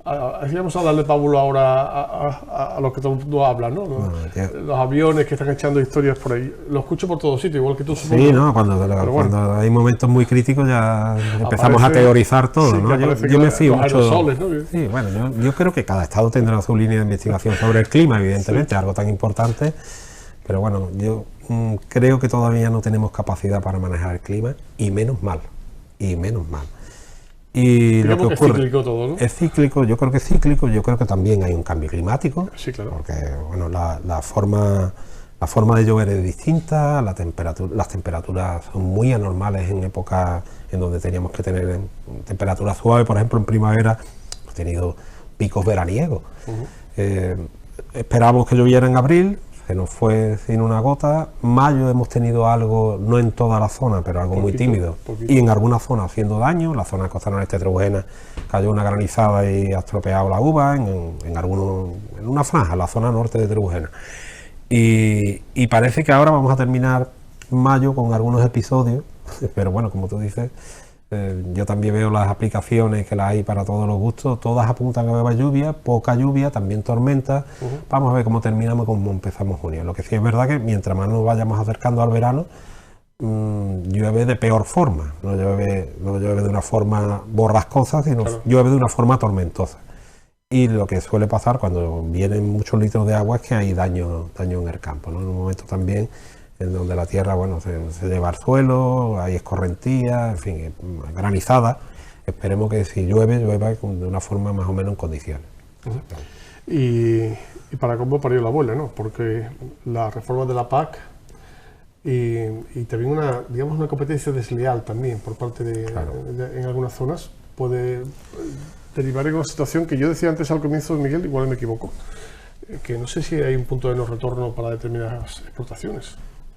Así vamos a darle pábulo ahora a lo que todo el mundo habla, ¿no? Los aviones que están echando historias por ahí. Lo escucho por todos sitios, igual que tú. Sí, ¿no? Cuando hay momentos muy críticos ya empezamos a teorizar todo, sí, ¿no? Yo me fío mucho. Aerosoles, ¿no? Sí, bueno, yo creo que cada estado tendrá su línea de investigación sobre el clima, evidentemente, algo tan importante. Pero bueno, yo creo que todavía no tenemos capacidad para manejar el clima, y menos mal. Y digamos lo que ocurre, es cíclico todo, ¿no? Es cíclico, yo creo que es cíclico, yo creo que también hay un cambio climático, sí, claro. Porque bueno, la forma de llover es distinta, las temperaturas son muy anormales en épocas en donde teníamos que tener temperaturas suaves. Por ejemplo, en primavera hemos tenido picos veraniegos. Esperábamos que lloviera en abril, se nos fue sin una gota. Mayo hemos tenido algo, no en toda la zona, pero algo muy tímido. Y en algunas zonas haciendo daño. La zona costera noreste de Trebujena cayó una granizada y ha estropeado la uva en una franja, la zona norte de Trebujena. Y parece que ahora vamos a terminar mayo con algunos episodios, pero bueno, como tú dices, yo también veo las aplicaciones que las hay para todos los gustos, todas apuntan a que va a lluvia, poca lluvia, también tormenta. Vamos a ver cómo terminamos, cómo empezamos junio. Lo que sí es verdad que mientras más nos vayamos acercando al verano, llueve de peor forma, no llueve de una forma borrascosa, sino llueve de una forma tormentosa. Y lo que suele pasar cuando vienen muchos litros de agua es que hay daño en el campo, ¿no? En un momento también en donde la tierra, bueno, se lleva al suelo, hay escorrentía, en fin, granizada. Esperemos que si llueva de una forma más o menos en condiciones. Y para cómo parió la abuela, ¿no? Porque la reforma de la PAC y también una competencia desleal también por parte en algunas zonas puede derivar en una situación que yo decía antes al comienzo, Miguel, igual me equivoco, que no sé si hay un punto de no retorno para determinadas explotaciones.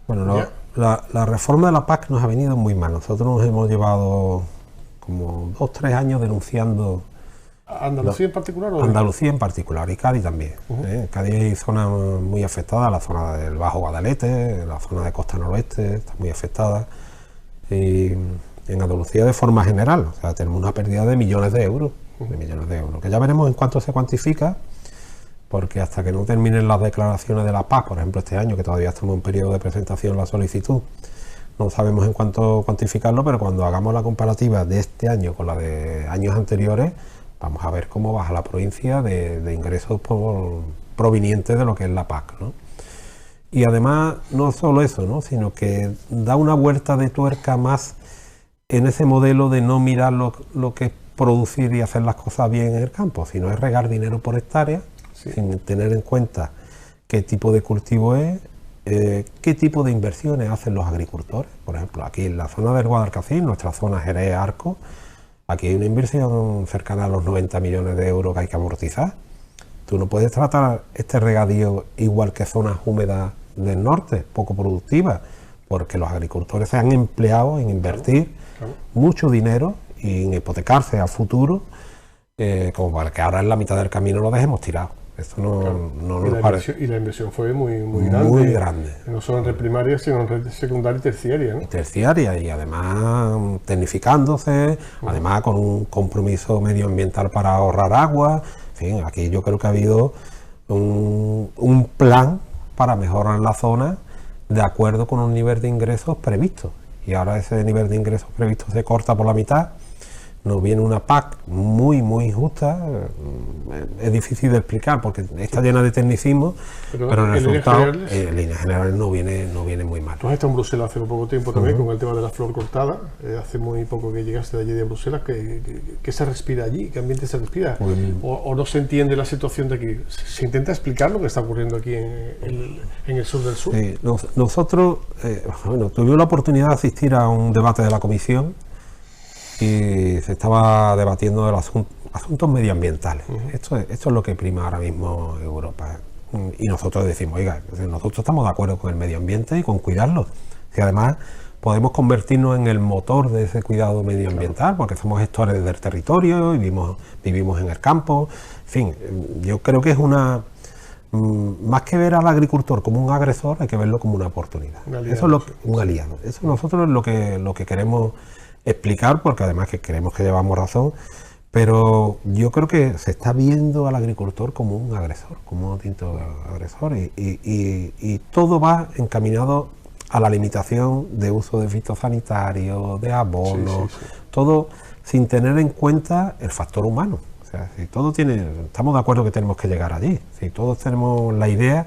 Bueno, la reforma de la PAC nos ha venido muy mal. Nosotros nos hemos llevado como 2 o 3 años denunciando. ¿Andalucía en particular? Andalucía en particular, y Cádiz también. Cádiz hay zonas muy afectadas, la zona del Bajo Guadalete, la zona de Costa Noroeste está muy afectada. Y en Andalucía de forma general, o sea, tenemos una pérdida de millones de euros, que ya veremos en cuánto se cuantifica, porque hasta que no terminen las declaraciones de la PAC, por ejemplo este año, que todavía estamos en periodo de presentación de la solicitud, no sabemos en cuánto cuantificarlo, pero cuando hagamos la comparativa de este año con la de años anteriores, vamos a ver cómo baja la provincia de ingresos provenientes de lo que es la PAC, ¿no? Y además, no solo eso, ¿no? Sino que da una vuelta de tuerca más en ese modelo de no mirar lo que es producir y hacer las cosas bien en el campo, sino es regar dinero por hectárea, sin tener en cuenta qué tipo de cultivo es, qué tipo de inversiones hacen los agricultores. Por ejemplo, aquí en la zona del Guadalcacín, nuestra zona Jerez Arco, aquí hay una inversión cercana a los 90 millones de euros que hay que amortizar. Tú no puedes tratar este regadío igual que zonas húmedas del norte, poco productivas, porque los agricultores se han empleado en invertir mucho dinero y en hipotecarse a futuro, como para que ahora en la mitad del camino lo dejemos tirado. Esto no nos parece. Y la inversión fue muy grande. Muy grande. No solo en red primaria, sino en red secundaria y terciaria, ¿no? Y terciaria, y además tecnificándose, además con un compromiso medioambiental para ahorrar agua. En fin, aquí yo creo que ha habido un plan para mejorar la zona de acuerdo con un nivel de ingresos previsto. Y ahora ese nivel de ingresos previsto se corta por la mitad. Nos viene una PAC muy injusta, es difícil de explicar porque está llena de tecnicismo, pero el resultado en líneas generales no viene muy mal. Tú has estado en Bruselas hace poco tiempo también con el tema de la flor cortada, hace muy poco que llegaste de allí de Bruselas. ¿Qué se respira allí? ¿Qué ambiente se respira? ¿O no se entiende la situación de aquí? ¿Se intenta explicar lo que está ocurriendo aquí en el sur del sur? Sí, nosotros tuvimos la oportunidad de asistir a un debate de la comisión y se estaba debatiendo de los asuntos medioambientales. Esto es lo que prima ahora mismo Europa. Y nosotros decimos, oiga, nosotros estamos de acuerdo con el medio ambiente y con cuidarlo. Y además podemos convertirnos en el motor de ese cuidado medioambiental, porque somos gestores del territorio y vivimos en el campo. En fin, yo creo que es una más que ver al agricultor como un agresor, hay que verlo como una oportunidad. Eso es un aliado. Eso nosotros es lo que queremos explicar, porque además que creemos que llevamos razón, pero yo creo que se está viendo al agricultor como un agresor, como un auténtico agresor, y todo va encaminado a la limitación de uso de fitosanitarios, de abonos, todo sin tener en cuenta el factor humano. O sea, si todo estamos de acuerdo que tenemos que llegar allí, si todos tenemos la idea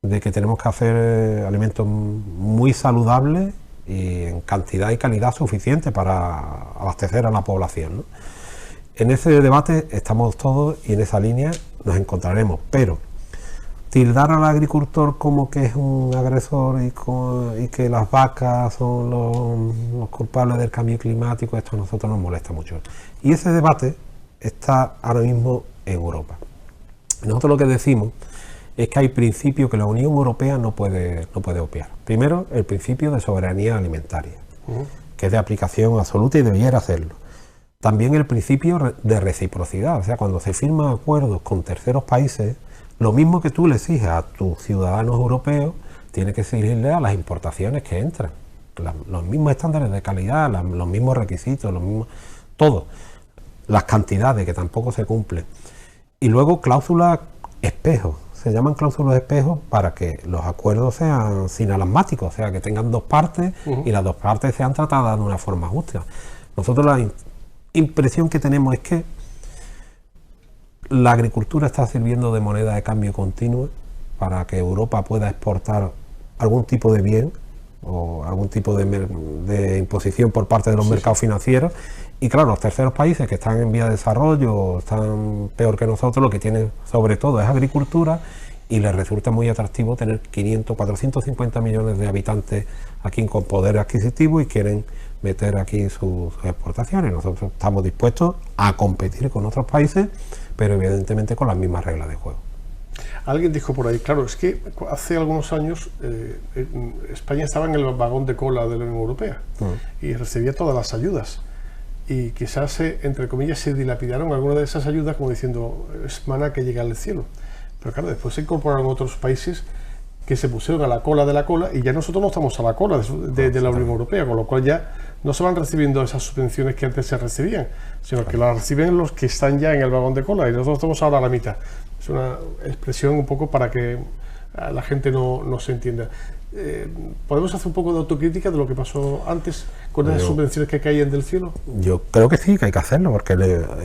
de que tenemos que hacer alimentos muy saludables y en cantidad y calidad suficiente para abastecer a la población, ¿no? En ese debate estamos todos y en esa línea nos encontraremos, pero tildar al agricultor como que es un agresor y que las vacas son los culpables del cambio climático, esto a nosotros nos molesta mucho. Y ese debate está ahora mismo en Europa. Nosotros lo que decimos es que hay principios que la Unión Europea no puede obviar. Primero, el principio de soberanía alimentaria, que es de aplicación absoluta y debiera hacerlo. También el principio de reciprocidad, o sea, cuando se firman acuerdos con terceros países, lo mismo que tú le exiges a tus ciudadanos europeos, tiene que exigirle a las importaciones que entran. Los mismos estándares de calidad, los mismos requisitos, todo. Las cantidades que tampoco se cumplen. Y luego cláusulas espejo. Se llaman cláusulas espejo para que los acuerdos sean sinalagmáticos, o sea, que tengan dos partes y las dos partes sean tratadas de una forma justa. Nosotros la impresión que tenemos es que la agricultura está sirviendo de moneda de cambio continua para que Europa pueda exportar algún tipo de bien o algún tipo de imposición por parte de los mercados financieros. Y claro, los terceros países que están en vía de desarrollo, están peor que nosotros, lo que tienen sobre todo es agricultura y les resulta muy atractivo tener 500, 450 millones de habitantes aquí con poder adquisitivo y quieren meter aquí sus exportaciones. Nosotros estamos dispuestos a competir con otros países, pero evidentemente con las mismas reglas de juego. Alguien dijo por ahí, claro, es que hace algunos años España estaba en el vagón de cola de la Unión Europea y recibía todas las ayudas. Y quizás, entre comillas, se dilapidaron algunas de esas ayudas como diciendo, es maná que llega al cielo. Pero claro, después se incorporaron otros países que se pusieron a la cola de la cola y ya nosotros no estamos a la cola de la Unión Europea, con lo cual ya no se van recibiendo esas subvenciones que antes se recibían, sino que las reciben los que están ya en el vagón de cola y nosotros estamos ahora a la mitad. Es una expresión un poco para que la gente no se entienda. ¿Podemos hacer un poco de autocrítica de lo que pasó antes con esas subvenciones que caían del cielo? Yo creo que sí, que hay que hacerlo, porque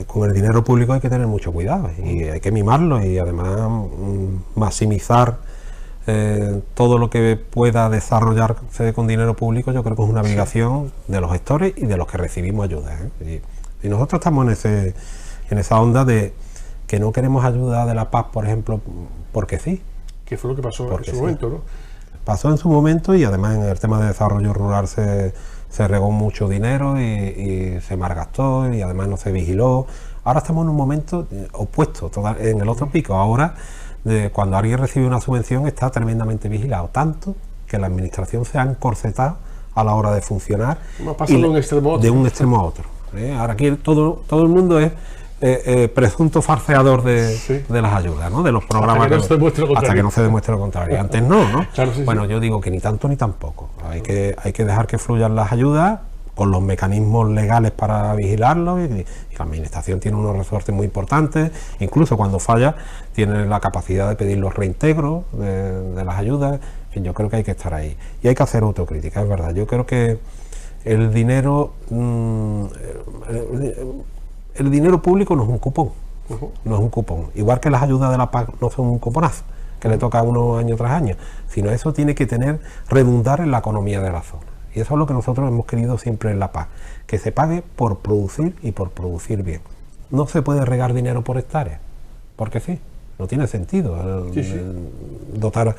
con el dinero público hay que tener mucho cuidado y hay que mimarlo y además maximizar todo lo que pueda desarrollarse con dinero público. Yo creo que es una obligación de los gestores y de los que recibimos ayuda, y nosotros estamos en esa onda de que no queremos ayuda de la PAC, por ejemplo, porque sí. Que fue lo que pasó en su momento, ¿no? Pasó en su momento y además en el tema de desarrollo rural se regó mucho dinero y se malgastó y además no se vigiló. Ahora estamos en un momento opuesto, en el otro pico. Ahora, cuando alguien recibe una subvención, está tremendamente vigilado, tanto que la administración se ha encorsetado a la hora de funcionar de un extremo a otro. De un extremo a otro. Ahora aquí todo el mundo es presunto farseador de las ayudas, ¿no? De los programas hasta que no se demuestre lo contrario. Antes no. Claro, bueno, yo digo que ni tanto ni tampoco. Hay que dejar que fluyan las ayudas con los mecanismos legales para vigilarlo y la administración tiene unos resortes muy importantes, incluso cuando falla tiene la capacidad de pedir los reintegros de las ayudas. En fin, yo creo que hay que estar ahí y hay que hacer autocrítica, es verdad. Yo creo que el dinero público no es un cupón, no es un cupón. Igual que las ayudas de la PAC no son un cuponazo que le toca a uno año tras año, sino eso tiene que redundar en la economía de la zona. Y eso es lo que nosotros hemos querido siempre en la PAC, que se pague por producir y por producir bien. No se puede regar dinero por hectárea, porque sí, no tiene sentido dotar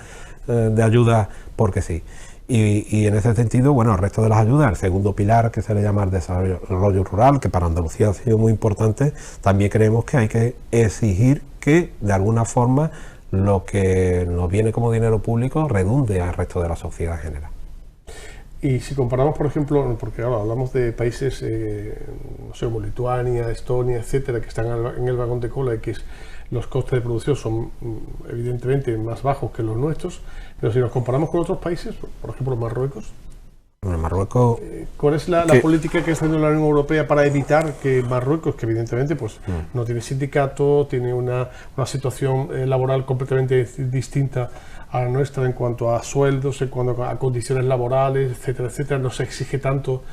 de ayuda porque sí. Y en ese sentido, bueno, el resto de las ayudas, el segundo pilar que se le llama el desarrollo rural, que para Andalucía ha sido muy importante, también creemos que hay que exigir que de alguna forma lo que nos viene como dinero público redunde al resto de la sociedad en general. Y si comparamos, por ejemplo, porque ahora hablamos de países, no sé, como Lituania, Estonia, etcétera, que están en el vagón de cola y que los costes de producción son evidentemente más bajos que los nuestros, pero si nos comparamos con otros países, por ejemplo Marruecos, Bueno, Marruecos, ¿cuál es la política que está haciendo la Unión Europea para evitar que Marruecos, que evidentemente pues no tiene sindicato, tiene una situación laboral completamente distinta a la nuestra en cuanto a sueldos, en cuanto a condiciones laborales, etcétera, etcétera, no se exige tanto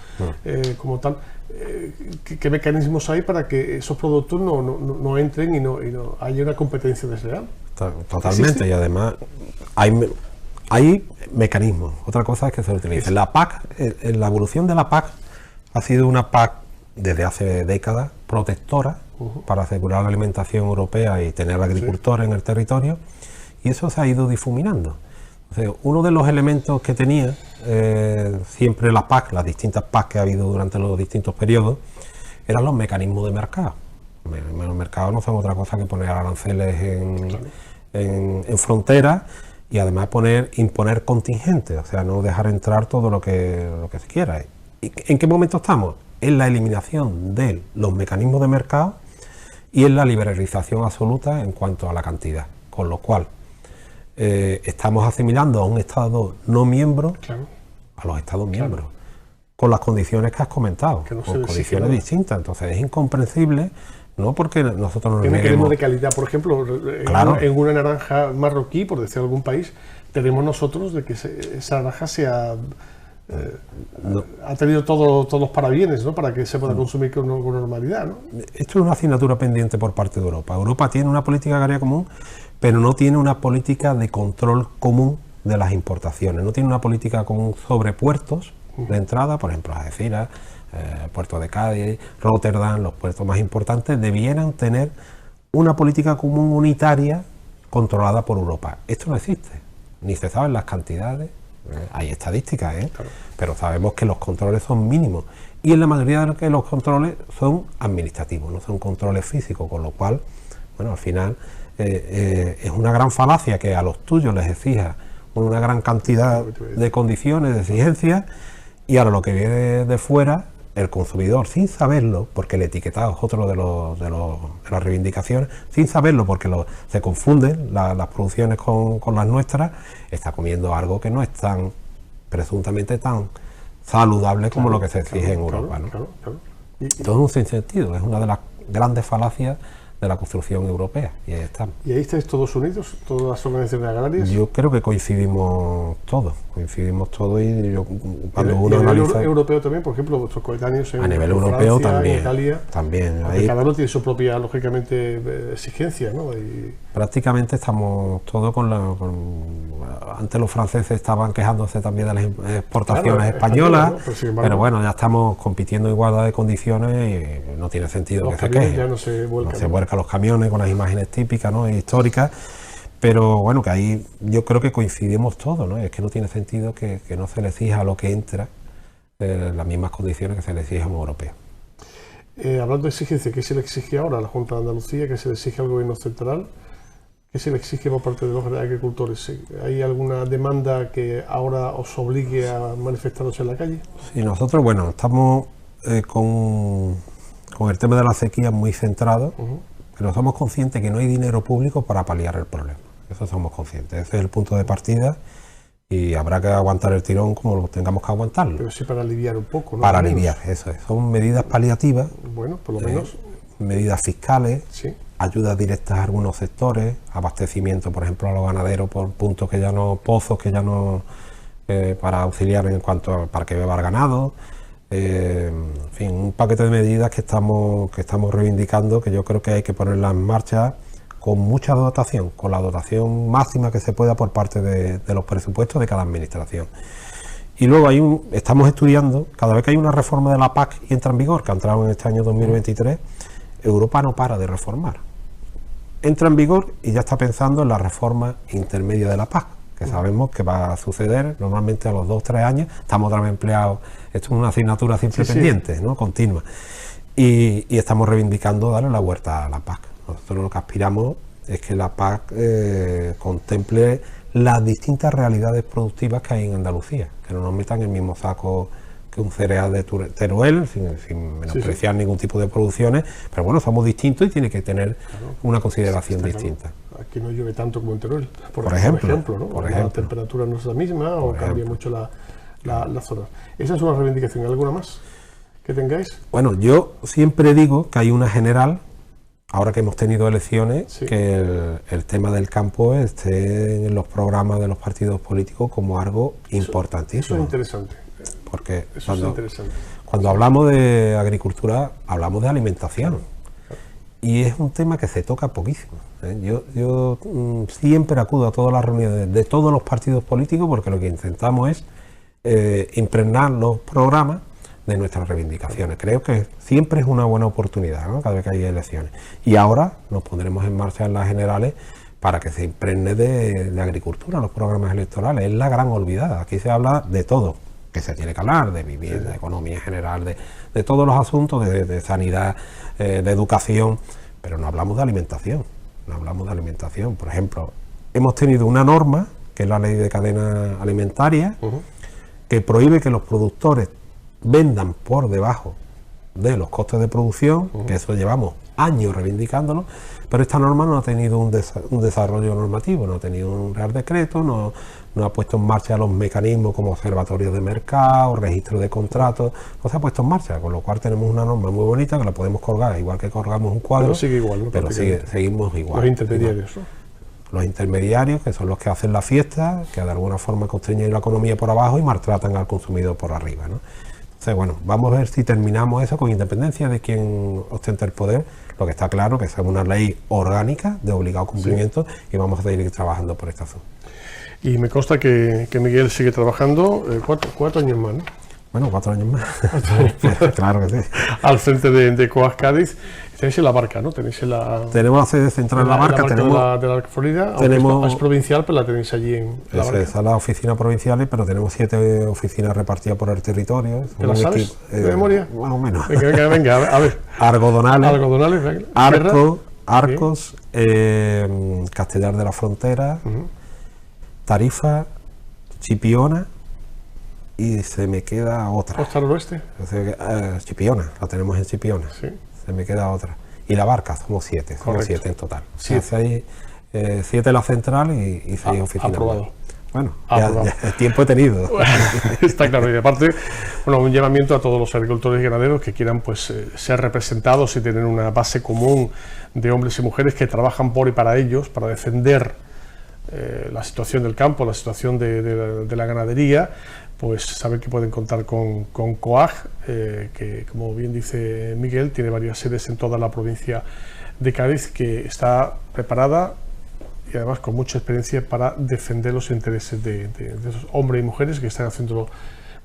como tal? ¿Qué mecanismos hay para que esos productos no entren y no haya una competencia desleal? totalmente, ¿existe? Y además hay mecanismos. Otra cosa es que se utilice. La PAC, la evolución de la PAC ha sido una PAC desde hace décadas protectora para asegurar la alimentación europea y tener agricultores en el territorio, y eso se ha ido difuminando. Entonces, uno de los elementos que tenía siempre la PAC, las distintas PAC que ha habido durante los distintos periodos, eran los mecanismos de mercado. Los mercados no son otra cosa que poner aranceles en fronteras, y además imponer contingentes, o sea, no dejar entrar todo lo que se quiera. ¿Y en qué momento estamos? En la eliminación de los mecanismos de mercado y en la liberalización absoluta en cuanto a la cantidad, con lo cual estamos asimilando a un Estado no miembro a los Estados miembros, con las condiciones que has comentado, con condiciones distintas. Entonces es incomprensible. No porque nosotros nos neguemos de calidad, por ejemplo, en una naranja marroquí, por decir algún país, tenemos nosotros de que esa naranja ha tenido todos los parabienes, ¿no? Para que se pueda consumir con normalidad, ¿no? Esto es una asignatura pendiente por parte de Europa. Europa tiene una política agraria común, pero no tiene una política de control común de las importaciones. No tiene una política común sobre puertos de entrada, por ejemplo, Algeciras, puerto de Cádiz, Rotterdam, los puertos más importantes, debieran tener una política común unitaria controlada por Europa. Esto no existe, ni se saben las cantidades, hay estadísticas, pero sabemos que los controles son mínimos, y en la mayoría de los controles son administrativos, no son controles físicos, con lo cual, bueno, al final es una gran falacia que a los tuyos les exija una gran cantidad de condiciones, de exigencias, y ahora lo que viene de fuera, el consumidor, sin saberlo, porque el etiquetado es otro de las reivindicaciones, sin saberlo, porque se confunden las producciones con las nuestras, está comiendo algo que no es tan, presuntamente tan saludable como lo que se exige en Europa, ¿no? Todo un sinsentido, es una de las grandes falacias de la construcción europea, y ahí estamos. ¿Y ahí estáis todos unidos, todas las organizaciones agrarias? Yo creo que coincidimos todos, y yo, cuando uno analiza... ¿A nivel analiza... europeo también, por ejemplo, vuestros coetáneos en nivel Francia, europeo también, en Italia? También. Cada uno tiene su propia, lógicamente, exigencia, ¿no? Prácticamente estamos todos antes los franceses estaban quejándose también de las exportaciones españolas, ¿no? Pero bueno, ya estamos compitiendo en igualdad de condiciones y no tiene sentido que se quejen. Ya no se vuelcan los camiones con las imágenes típicas, ¿no? E históricas, pero bueno, que ahí yo creo que coincidimos todos, ¿no? Es que no tiene sentido que no se le exija a lo que entra las mismas condiciones que se le exige a un europeo. Hablando de exigencia, ¿qué se le exige ahora a la Junta de Andalucía? ¿Qué se le exige al Gobierno Central? ¿Qué se le exige por parte de los agricultores? ¿Hay alguna demanda que ahora os obligue a manifestaros en la calle? Sí, nosotros, bueno, estamos con el tema de la sequía muy centrado, pero somos conscientes que no hay dinero público para paliar el problema. Eso somos conscientes, ese es el punto de partida, y habrá que aguantar el tirón como lo tengamos que aguantarlo. Pero sí para aliviar un poco, ¿no? Para aliviar, eso es. Son medidas paliativas. Bueno, por lo menos. Medidas fiscales, sí. Ayudas directas a algunos sectores, abastecimiento, por ejemplo, a los ganaderos por puntos que ya no, pozos que ya no, para auxiliar en cuanto para que beba el ganado. En fin, un paquete de medidas que estamos reivindicando, que yo creo que hay que ponerlas en marcha con mucha dotación, con la dotación máxima que se pueda por parte de los presupuestos de cada administración. Y luego estamos estudiando, cada vez que hay una reforma de la PAC y entra en vigor, que ha entrado en este año 2023, Europa no para de reformar. Entra en vigor y ya está pensando en la reforma intermedia de la PAC, que sabemos que va a suceder normalmente a los 2 o 3 años. Estamos otra vez empleados, esto es una asignatura siempre pendiente, ¿no? Continua. Y estamos reivindicando darle la vuelta a la PAC. Nosotros lo que aspiramos es que la PAC contemple las distintas realidades productivas que hay en Andalucía, que no nos metan en el mismo saco un cereal de Teruel, sin menospreciar ningún tipo de producciones, pero bueno, somos distintos y tiene que tener una consideración distinta. Claro. Aquí no llueve tanto como en Teruel, por ejemplo, ¿no? por La ejemplo. temperatura no es la misma o cambia mucho la zona. ¿Esa es una reivindicación? ¿Alguna más que tengáis? Bueno, yo siempre digo que hay una general, ahora que hemos tenido elecciones, que el tema del campo esté en los programas de los partidos políticos como algo importantísimo. Eso es interesante. Porque Eso es interesante. cuando hablamos de agricultura, hablamos de alimentación. Y es un tema que se toca poquísimo. Yo siempre acudo a todas las reuniones de todos los partidos políticos porque lo que intentamos es impregnar los programas de nuestras reivindicaciones. Creo que siempre es una buena oportunidad, ¿no? Cada vez que hay elecciones. Y ahora nos pondremos en marcha en las generales para que se impregne de agricultura los programas electorales. Es la gran olvidada. Aquí se habla de todo, que se tiene que hablar, de vivienda, de economía general, de todos los asuntos, de sanidad, de educación, pero no hablamos de alimentación. No hablamos de alimentación. Por ejemplo, hemos tenido una norma, que es la ley de cadena alimentaria, que prohíbe que los productores vendan por debajo de los costes de producción, que eso llevamos años reivindicándolo, pero esta norma no ha tenido un desarrollo normativo, no ha tenido un real decreto, no ha puesto en marcha los mecanismos como observatorios de mercado, registro de contratos, no se ha puesto en marcha, con lo cual tenemos una norma muy bonita que la podemos colgar, igual que colgamos un cuadro, pero sigue igual, ¿no? Pero seguimos igual. Los intermediarios, ¿no? Los intermediarios, que son los que hacen la fiesta, que de alguna forma constriñen la economía por abajo y maltratan al consumidor por arriba, ¿no? Entonces, bueno, vamos a ver si terminamos eso con independencia de quién ostenta el poder. Lo que está claro que es una ley orgánica de obligado cumplimiento y vamos a seguir trabajando por esta zona. Y me consta que Miguel sigue trabajando 4 años más, ¿no? Bueno, 4 años más. Claro que sí. Al frente de Coag Cádiz. Tenéis en La Barca, ¿no? Tenemos la sede central en La Barca. De la Florida, es provincial, pero la tenéis allí en La Barca. Esa es la oficina provincial, pero tenemos 7 oficinas repartidas por el territorio. ¿Te las sabes de memoria? Más o menos. Venga, a ver. Argodonales, Arcos, Castellar de la Frontera, Tarifa, Chipiona, y se me queda otra. ¿Costa Noroeste? Chipiona, la tenemos en Chipiona. Sí. Se me queda otra. Y La Barca, somos 7, somos 7 en total. 7 la central y 6 oficinas. Aprobado. Bueno, ya el tiempo he tenido. Está claro, y aparte, bueno, un llamamiento a todos los agricultores y ganaderos que quieran pues ser representados y tener una base común de hombres y mujeres que trabajan por y para ellos, para defender la situación del campo, la situación de la ganadería, pues saben que pueden contar con Coag, que como bien dice Miguel, tiene varias sedes en toda la provincia de Cádiz, que está preparada y además con mucha experiencia para defender los intereses de esos hombres y mujeres que están haciéndolo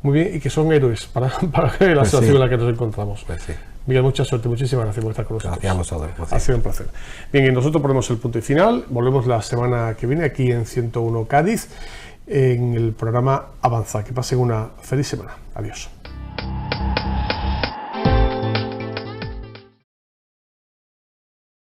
muy bien y que son héroes para la situación en la que nos encontramos. Miguel, mucha suerte, muchísimas gracias por estar con nosotros. Gracias a vosotros. Ha sido un placer. Bien, y nosotros ponemos el punto y final. Volvemos la semana que viene aquí en 101 Cádiz en el programa Avanza. Que pasen una feliz semana. Adiós.